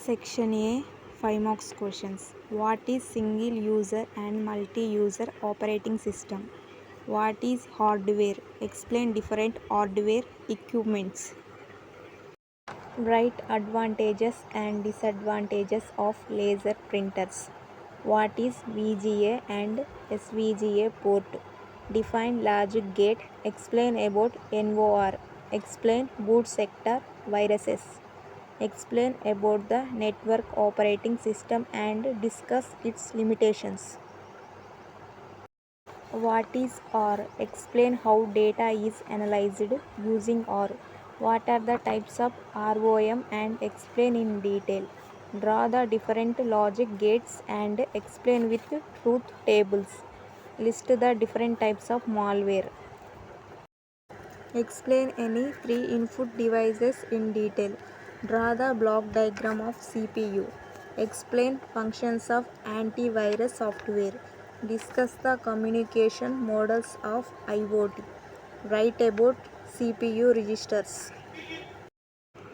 Section A 5 marks questions. What is single user and multi-user operating system? What is hardware? Explain different hardware equipments. Write advantages and disadvantages of laser printers. What is VGA and SVGA port? Define logic gate. Explain about NOR. Explain boot sector viruses. Explain about the network operating system and discuss its limitations. What is OR? Explain how data is analyzed using OR. What are the types of ROM and explain in detail. Draw the different logic gates and explain with truth tables. List the different types of malware. Explain any 3 input devices in detail. Draw the block diagram of CPU. Explain functions of antivirus software. Discuss the communication models of IoT. Write about CPU registers.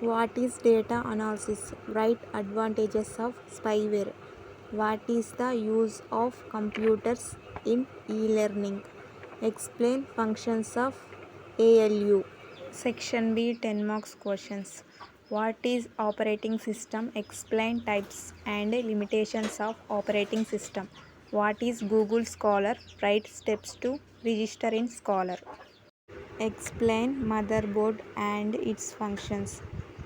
What is data analysis? Write advantages of spyware. What is the use of computers in e-learning? Explain functions of ALU. Section B 10 marks questions. What is operating system? Explain types and limitations of operating system. What is Google Scholar? Write steps to register in Scholar. Explain motherboard and its functions.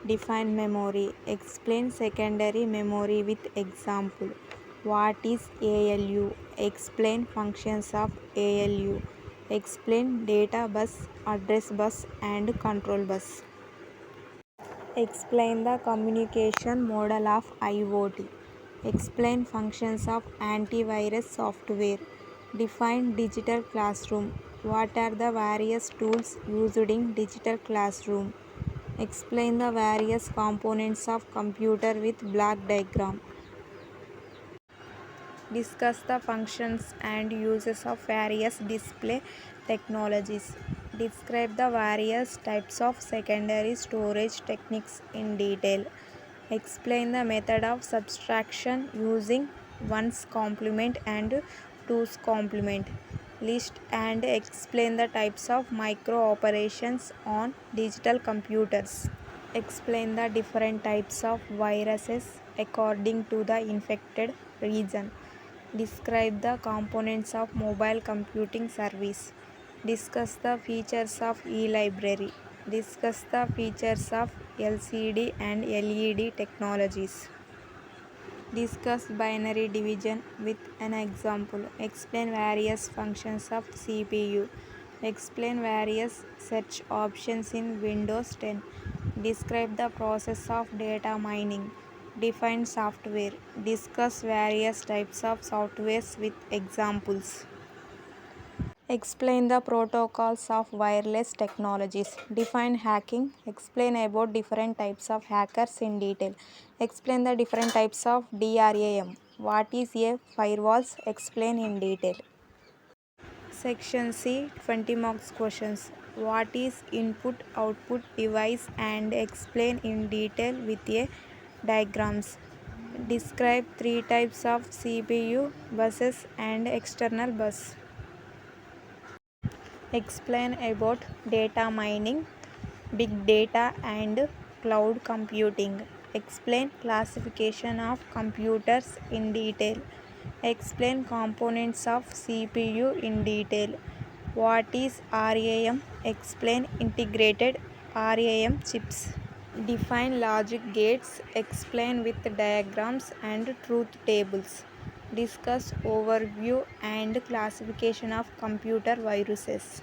Define memory. Explain secondary memory with example. What is ALU? Explain functions of ALU. Explain data bus, address bus and control bus. Explain the communication model of IoT. Explain functions of antivirus software. Define digital classroom. What are the various tools used in digital classroom? Explain the various components of computer with block diagram. Discuss the functions and uses of various display technologies. Describe the various types of secondary storage techniques in detail. Explain the method of subtraction using 1's complement and 2's complement. List and explain the types of micro operations on digital computers. Explain the different types of viruses according to the infected region. Describe the components of mobile computing service. Discuss the features of e-library. Discuss the features of LCD and LED technologies. Discuss binary division with an example. Explain various functions of CPU. Explain various search options in Windows 10. Describe the process of data mining. Define software. Discuss various types of softwares with examples. Explain the protocols of wireless technologies. Define hacking. Explain about different types of hackers in detail. Explain the different types of DRAM. What is a firewall? Explain in detail. Section C 20 marks questions. What is input output device and explain in detail with a diagrams. Describe 3 types of CPU buses and external bus. Explain about data mining, big data and cloud computing. Explain classification of computers in detail. Explain components of CPU in detail. What is RAM? Explain integrated RAM chips. Define logic gates. Explain with diagrams and truth tables. Discuss overview and classification of computer viruses.